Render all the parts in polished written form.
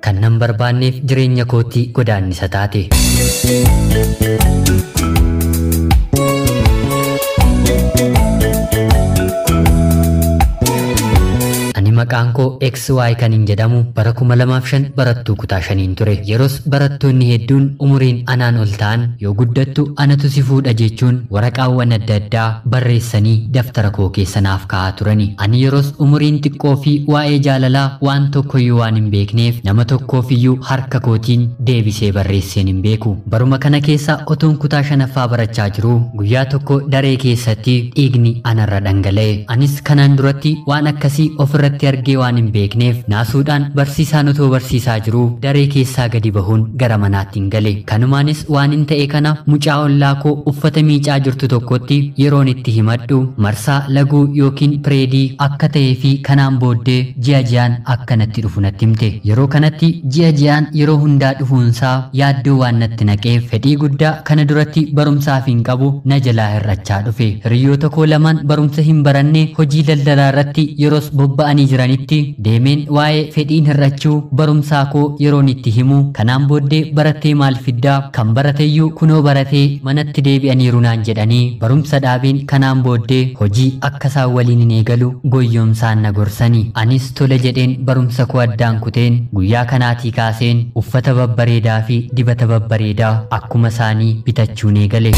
kan nan barbaanneef jireenya kootti godaannisa taate. Maqaan koo XY kan hin jedhamu bara 2005 barattuu kutaa 5 ture. Yeroos barattoonni hedduun umuriin anaan ol ta'an yoo guddattu anatu si fuudha jechuun waraqaawwan adda addaa barreessanii daftara koo keessa naaf kaa'aa turani. Ani yeroos umuriin xiqqoo fi waa'ee jaalalaa waan tokkoyyuu waan hin beekneef nama tokkoofiyyuu harka kootiin deebisee barreesseen hin beeku. Baruma kana keessa otoon kutaa 5ffaa barachaa jiru guyyaa tokko daree keessatti dhiigni anarra dhangala'e. Anis kanaan duratti waan akkasii ofirratti argee waan hin beekneef naasuudhaan barsiisaan otoo barsiisaa jiru daree keessaa gadi bahuun gara manaatti hin gale. Kanumaanis waan hin ta'e kana mucaa ollaa koo uffata miicaa jirtu tokkotti yeroon itti himadhu marsaa laguu yookiin pireedii akka ta'ee fi kanaan booddee ji'a ji'aan akkanatti dhufu natti himte. Yeroo kanatti ji'a ji'aan yeroo hundaa dhufuunsaa yaaddoo waan natti naqeef fedhii guddaa kana duratti barumsaaf hin qabu na jalaa hir'achaa dhufe. Hiriyoota koo lamaan barumsa hin baranne hojii daldalaa irratti yeroos bobba'anii jiranitti deemeen waa'ee fedhiin hir'achuu barumsaa koo yeroon itti himu kanaan booddee barattee maal fiddaa kan barateyyuu kunoo baratee manatti deebi'aniiru naan jedhanii barumsa dhaabeen kanaan booddee hojii akka isaan waliin hin eegalu goyyoomsaan na gorsanii. Anis tole jedheen barumsa koo addaan kuteen guyyaa kanaatii kaaseen uffata babbareedaa fi dibata babbareedaa akkuma isaanii bitachuun eegale.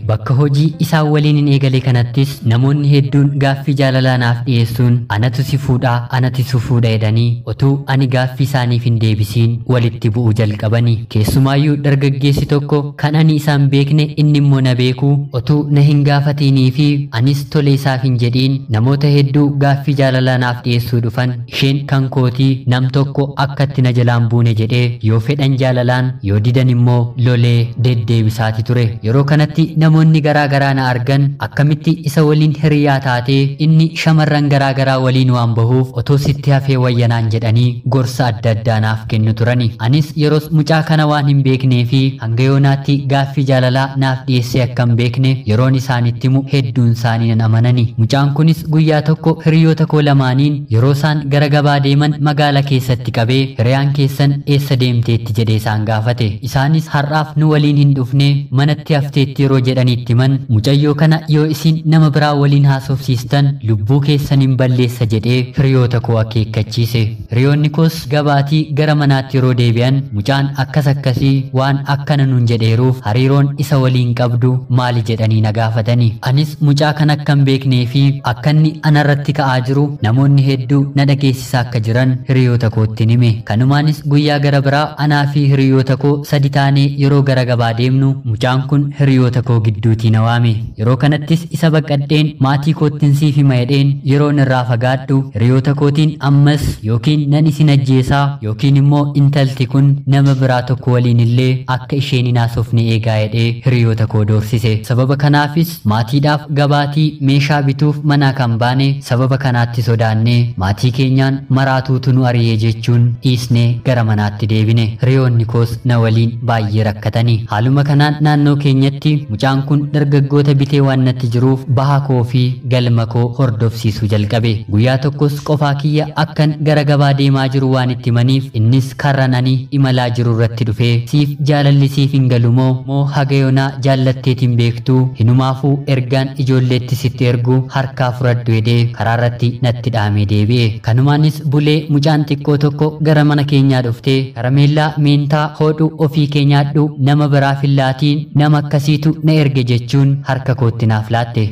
Bakka hojii isaan waliin hin eegale kanattis namoonni hedduun gaaffii jaalalaa naaf dhiyeessuun anatu si fuudhaa anatu si fuudha jedhanii otuu ani gaaffii isaaniif hin deebisiin walitti bu'uu jalqabanii. Keessumaayyuu dargaggeessi tokko kan ani isaan beekne inni immoo na beeku otuu na hin gaafatinii fi anis tole isaaf hin jedhiin namoota hedduu gaaffii jaalalaa naaf dhiyeessuu dhufan isheen kan kootii nam tokko akkatti na jalaan buune jedhee yoo fedhan jaalalaan yoo didan immoo lolee deddeebisaati ture. Yeroo kanatti namoonni garaagaraa na argan akkamitti isa waliin hiriyaa taatee inni shamarran garaagaraa waliin waan bahuuf otoo sitti hafee wayyanaan jedhanii gorsa adda addaa naaf kennu turani. Anis yeroos mucaa kana waan hin beeknee fi hanga yoonaatti gaaffii jaalalaa naaf dhiyeessee akka hin beekne yeroon isaanitti himu hedduun isaanii nan amanani. Mucaan kunis guyyaa tokko hiriyoota koo lamaaniin yeroo isaan gara gabaa deeman magaala keessatti qabee hiriyaan keessan eessa deemteetti jedhee isaan gaafate. Isaanis har'aaf nu waliin hin dhufne manatti hafteetti yeroo jedhaniitti man mucayyoo kana yoo isin nama biraa waliin haasofsiistan lubbuu keessan hin balleessa jedhee hiriyoota koo akeekkachiise. Hiriyoonni koos gabaatii gara manaatti yeroo deebi'an mucaan akkasii waan akkana nun jedheeruuf hariiroon isa waliin qabdu maali jedhanii na gaafatanii. Anis mucaa kan akka hin beeknee fi akka inni anarratti ka'aa jiru namoonni hedduu na dhageessisaa akka jiran hiriyoota kootti hime. Kanumaanis guyyaa gara biraa anaa fi hiriyoota koo sadi taanee yeroo gara gabaa deemnu mucaan kun hiriyoota koo gidduutii na waame. Yeroo kanattis isa baqadheen maatii koottin siif hima jedheen yeroon irraa fagaadhu hiriyoota kootiin ammas yookiin nan isin ajjeesaa yookiin immoo intalti kun nama biraa tokko waliin illee akka isheen hin haasofne eegaa jedhee hiriyoota koo doorsise. Sababa kanaafis maatiidhaaf gabaatii meeshaa bituuf manaa kan baane sababa kanaatti sodaannee maatii keenyaan maraatuutu nu ari'ee jechuun dhiisnee gara manaatti deebine. Hiriyoonni koos na waliin baay'ee rakkatanii. Haaluma kanaan naannoo keenyatti mucaan kun dargaggoota bitee waan natti jiruuf baha koo fi galma koo hordofsiisuu jalqabe. Guyyaa tokkos qofaa kiyya akkan gara gabaa deemaa jiru waan itti himaniif innis karran ani imalaa jiru irratti dhufee siif jaalalli siif hin galumoo moo haga yoonaa jaallatteetiin beektuu hinumaafuu ergaan ijoolleetti sitti ergu harkaa fudhadhu jedhee karaa irratti natti dhaamee deebi'e. Kanumaanis bulee mucaan xiqqoo tokko gara mana keenyaa dhuftee karameellaa meentaa hodhu ofii keenyaadhu nama biraa fillaatiin nama akkasiitu na erge jechuun harka kootti naaf laatte.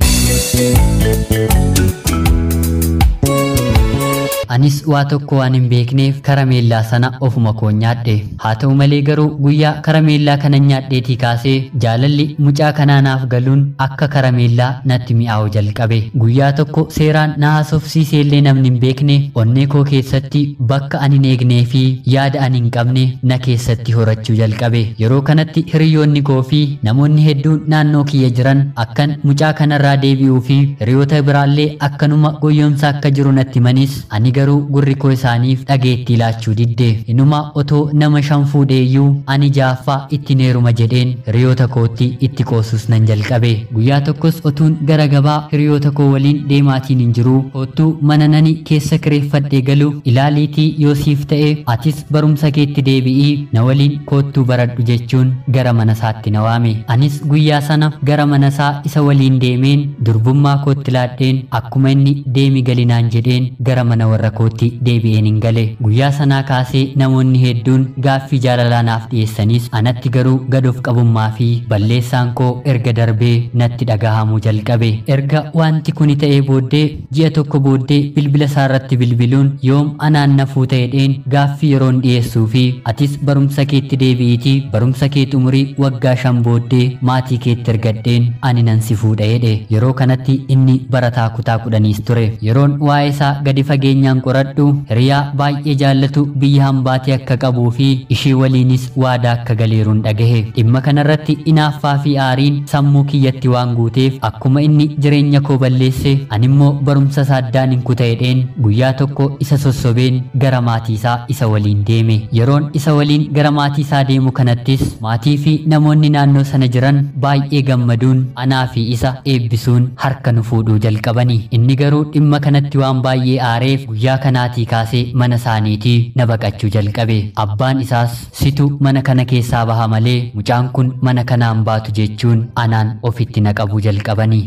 Anis waa tokko waan hin beekneef karameellaa sana ofuma koo nyaadhe. Haa ta'u malee garuu guyyaa karameellaa kana nyaadheetii kaasee jaalalli mucaa kanaa naaf galuun akka karameellaa natti mi'aawu jalqabe. Guyyaa tokko seeraan na haasofsiisee illee namni hin beekne onnee koo keessatti bakka ani hin eegnee fi yaada ani hin qabne na keessatti horachuu jalqabe. Yeroo kanatti hiriyoonni koo fi namoonni hedduun naannoo kiyya jiran akkan mucaa kanarraa deebi'uu fi hiriyoota biraallee akkanuma goyyoomsa akka jiru natti himanis ani garuu gurri koo isaaniif dhageettii laachuu didde. Inuma otoo nama 5 fuudheeyyuu ani jaaffaa ittiin heeruma jedheen hiriyoota kootti itti qoosus nan jalqabe. Guyyaa tokkos otuun gara gabaa hiriyoota koo waliin deemaatiin hin jiru kottuu mana nani keessa kireeffadhee galu ilaaliitii yoo siif ta'e atis barumsa keetti deebi'ii na waliin kottuu baradhu jechuun gara mana isaatti na waame. Anis guyyaa sana gara mana isaa isa waliin deemeen durbummaa kootti laadheen akkuma inni deemi galinaan jedheen gara mana warra kootti deebi'een hin gale. Guyyaa sanaa kaasee namoonni hedduun gaaffii jaalalaa naaf dhiyeessanis anatti garuu gad of qabummaa fi balleessaan koo erga darbee natti dhagahamuu jalqabe. Erga wanti kuni ta'ee booddee ji'a tokko booddee bilbila isaarratti bilbiluun yoom anaan nafuu ta'edheen gaaffii yeroon dhiyeessuu fi atis barumsa keetti deebi'iitii barumsa kee xumurii waggaa 5 booddee maatii keetti ergadheen ani nan si fuudha jedhe. Yeroo kanatti inni barataa kutaa 10 ture. Yeroon waa'ee isaa gadi fageenyaan qoradhu hiriyaa baay'ee jaallatu biyya hambaatee akka qabuu fi ishee waliinis waadaa akka galeeruun dhagahe. Dhimma kanarratti inaaffaa fi aariin sammuu kiyyatti waan guuteef akkuma inni jireenya koo balleesse animmoo barumsa isaa addaan hin kuta'edheen guyyaa tokko isa sossobeen gara maatii isaa isa waliin deeme. Yeroon isa waliin gara maatii isaa deemu kanattis maatii fi namoonni naannoo sana jiran baay'ee gammaduun anaa fi isa eebbisuun harka nu fuudhuu jalqabani. Inni garuu dhimma kanatti waan baay'ee aareef guyyaa kanaatii kaasee mana isaaniitii na baqachuu jalqabe. Abbaan isaas situ mana kana keessaa baha malee mucaan kun mana kanaan baatu jechuun anaan ofitti na qabuu jalqabani.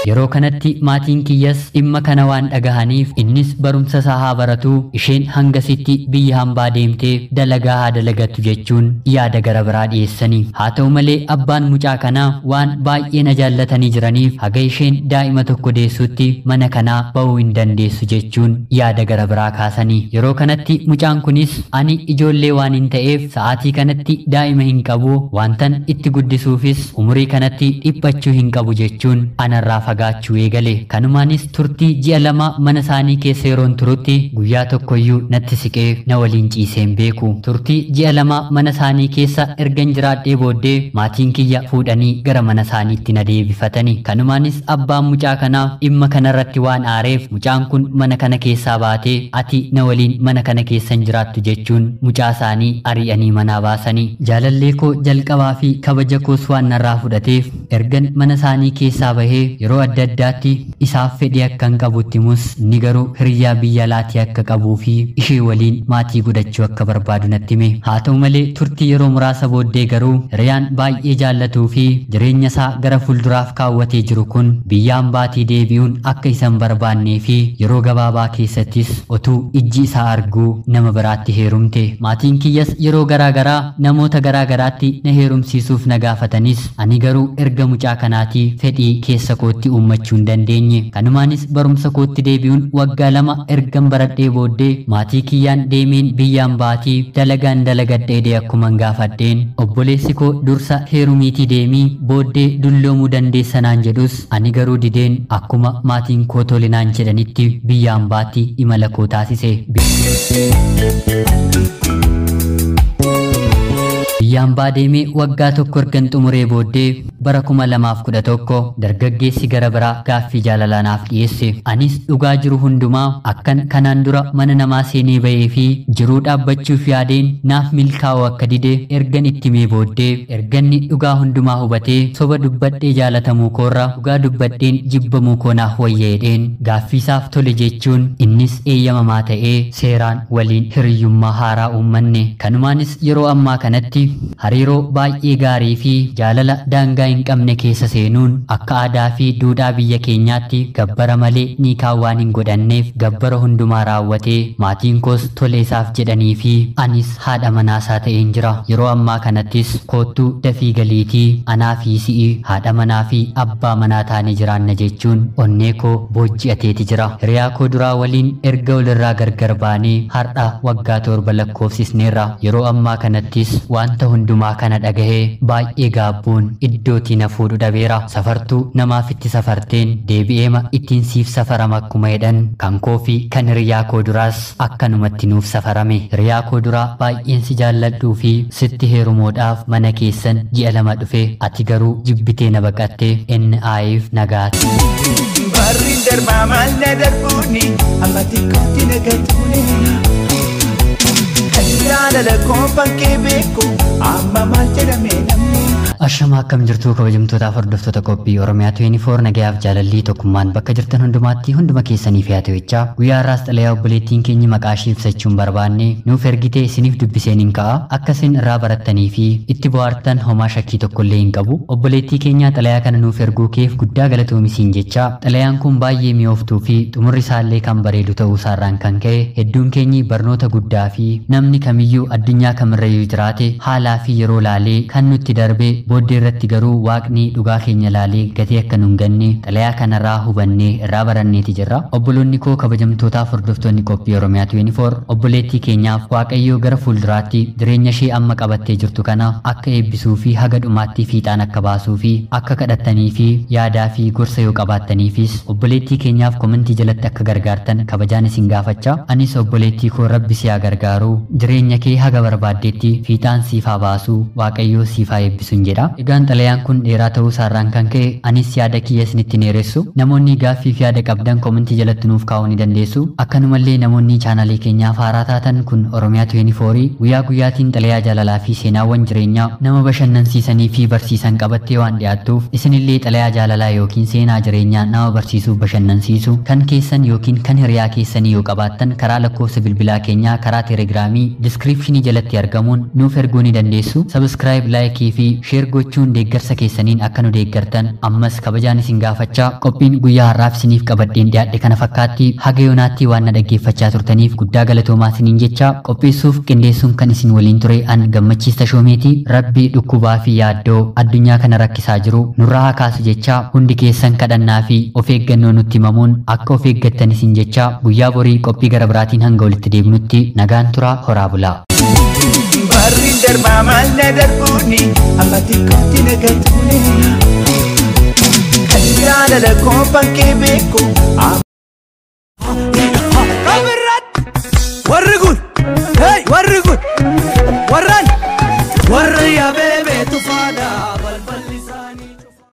Yeroo kanatti maatiin kiyyas dhimma kana waan dhagahaniif innis barumsa isaa haa baratu isheen hangasitti biyya hambaa deemtee dalagaa haa dalagattu jechuun yaada gara biraa dhiyeessanii. Haa ta'u malee abbaan mucaa kanaa waan baay'ee na jaallatanii jiraniif haga isheen daa'ima tokko deessutti mana kanaa ba'uu hin dandeessu jechuun yaada gara biraa kaasanii. Yeroo kanatti mucaan kunis ani ijoollee waan hin ta'eef sa'aatii kanatti daa'ima hin qabu wantan itti guddisuufis umurii kanatti dhiphachuu hin qabu jechuun anarraa fagaachuu eegale. Kanumaanis turtii ji'a 2 mana isaanii keessa yeroon turutti guyyaa tokkoyyuu natti siqee na waliin ciiseen beeku. Turtii ji'a 2 mana isaanii keessa ergan jiraadhee booddee maatiin kiyya fuudhanii gara mana isaaniitti na deebifatani. Kanumaanis abbaan mucaa kanaa dhimma kanarratti waan aareef mucaan kun mana kana keessaa baatee ati na waliin mana kana keessan jiraattu jechuun mucaa isaanii ari'anii manaa baasanii. Jaalallee koo jalqabaa fi kabaja koos waan narraa fudhateef ergan mana isaanii keessaa bahee yeroo adda addaatti isaaf fedhii akka hin qabutti mus ni garuu hiriyaa biyya alaatii akka qabuu fi ishee waliin maatii godhachuu akka barbaadu natti hime. Haa ta'u malee turtii yeroo muraasa booddee garuu hiriyaan baay'ee jaallatuu fi jireenya isaa gara fuulduraaf kaawwatee jiru kun biyya hambaatii deebi'uun akka isa hin barbaannee fi yeroo gabaabaa keessattis otuu ijji isaa arguu nama biraatti heerumte. Maatiin kiyyas yeroo garaagaraa namoota garaagaraatti na heerumsiisuuf na gaafatanis ani garuu erga mucaa kanaatii fedhii keessa kootti uummachuu hin dandeenye. Kanumaanis barumsa kootti deebi'uun waggaa 2 ergan baradhee booddee maatii kiyyaan deemeen biyya hambaatii dalagaan dalagadhee akkuma gaafadheen obboleessi koo dursa heerumiitii deemii booddee dulloomuu dandeessa naan jedhus ani garuu dideen akkuma maatiin koo tole naan jedhanitti biyya hambaatii imala koo taasise. Biyya hambaa deemee waggaa tokko ergan xumuree booddee bara 2011 dargaggeessi gara biraa gaaffii jaalalaa naaf dhiyeesse. Anis dhugaa jiru hundumaa akkan kanaan dura mana namaa seenee bahee fi jiruu dhaabbachuuf yaadeen naaf milkaa'u akka dide ergan itti himee booddee erganni dhugaa hundumaa hubatee soba dubbadhee jaalatamuu koorra dhugaa dubbadheen jibbamuu koo naaf wayyeedheen gaaffiisaaf tole jechuun innis eeyyamamaa ta'ee seeraan waliin hiriyyummaa haaraa uummanne. Kanumaanis yeroo ammaa kanatti hariiroo baay'ee gaarii fi jaalala daangaa hin qabne keessa seenuun akka aadaa fi duudhaa biyya keenyaatti gabbara malee niikaa waan hin godhanneef gabbara hundumaa raawwatee maatiin koos tole isaaf jedhanii fi anis haadha manaasaa ta'een jira. Yeroo ammaa kanattis koottuu dafii galiitii anaa fi si'i haadha manaa fi abbaa manaa taanee jiraanna jechuun onnee koo boojji'ateeti jira. Hiriyaa koo duraa waliin erga walirraa gargar baanee har'a waggaa 7 lakkoofsisneerra. Yeroo ammaa kanattis wanta wanta hundumaa kana dhagahee baay'ee gaabbuun iddootii na fuudhu dhabeera. Safartuu namaaf itti safarteen deebi'eema ittiin siif safarama akkuma jedhan kan koo fi kan hiriyaa koo duraas akkanumatti nuuf safarame. Hiriyaa koo duraa baay'een si jaalladhuu fi sitti heerumuudhaaf mana keessan ji'a 2 dhufe ati garuu jibbitee na baqattee inni aayiif nagaati. Barri darbaa maal na darbuuni amma xiqqootti na galtuuni. Kan jaalala koo bakkee beeku amma maal jedhame namni. Ashama akkam jirtu kabajamtootaaf hordoftoota qophii Oromiyaa 24 nagayaaf jaalallii tokkummaan bakka jirtan hundumaatti hunduma keessaniif yaa ta'echaa guyyaa irraas xalayaa obboleettiin keenya maqaa ishee ibsachuun barbaanne nuuf ergitee isiniif dubbiseen hin ka'a akka isin irraa barattanii fi itti bohaartan homaa shakkii tokkollee hin qabu. Obboleettii keenya xalayaa kana nuuf erguu keef guddaa galatoomisiin jecha xalayaan kun baay'ee mi'ooftuu fi xumurri isaallee kan bareedu ta'uu isaarraan kan ka'e hedduun keenyi barnoota guddaa fi namni kamiyyuu addunyaa kamirrayyuu jiraate haalaa fi yeroo laalee kan nutti darbee booddee irratti garuu waaqni dhugaa keenya laalee gatii akka nun ganne xalayaa kanarraa hubannee irraa baranneeti jirra. Obboloonni koo kabajamtootaaf hordoftoonni qophii Oromiyaa 24 obboleettii keenyaaf waaqayyoo gara fuulduraatti jireenya ishee amma qabattee jirtu kana akka eebbisuu fi haga dhumaatti fiixaan akka baasuu fi akka kadhattanii fi yaadaa fi gorsa yoo qabaattaniifis obboleettii keenyaaf komentii jalatti akka gargaartan kabajaan isin gaafachaa. Anis obboleettii koo rabbi si haa gargaaru jireenya kee haga barbaaddeetti fiixaan siif haa baasuu waaqayyoo siif haa eebbisuun jedha. Egaan xalayaan kun dheeraa ta'uu isaarraan kan ka'e anis yaada kiyya isinitti dheeressu. Namoonni gaaffii fi yaada qabdan komentii jalatti nuuf kaa'uu ni dandeessu. Akkanumallee namoonni chaanalii keenyaaf haaraa taatan kun Oromiyaa 24 guyyaa guyyaatiin xalayaa jaalalaa fi seenaawwan jireenyaa nama bashannansiisanii fi barsiisan qabattee waan dhiyaattuuf isinillee xalayaa jaalalaa yookiin seenaa jireenyaa nama barsiisuuf bashannansiisu kan keessan yookiin kan hiriyaa keessanii yoo qabaattan karaa lakkoofsa bilbilaa keenyaa karaa teelegiraamii diskiripshinii jalatti argamuun nuuf erguu ni dandeessu. Sabskiraayib, laayikii fi sheer gochuun deeggarsa keessaniin akka nu deeggartan ammas kabajaan isin gaafachaa. Qophiin guyyaa har'aaf isiniif qabadheen dhiyaadhe kana fakkaatti haga yoonaatti waan na dhaggeeffachaa turtaniif guddaa galatoomaa isiniin jecha qopheessuuf qindeessuun kan isin waliin ture an gammachiis Tashoomeeti. Rabbi dhukkubaa fi yaaddoo addunyaa kana rakkisaa jiru nurraa haa kaasu jecha hundi keessan kadhannaa fi of eeggannoo nutti himamuun akka of eeggattan isin jecha guyyaa borii qophii gara biraatiin hanga walitti deebinutti nagaan turaa horaa bulaa. Barri darbaa maal na darbuuni amma xiqqootti na galtuuni. Kan jaalala koo bakkee beeku warri kun warraan warra yaa beebee tufa.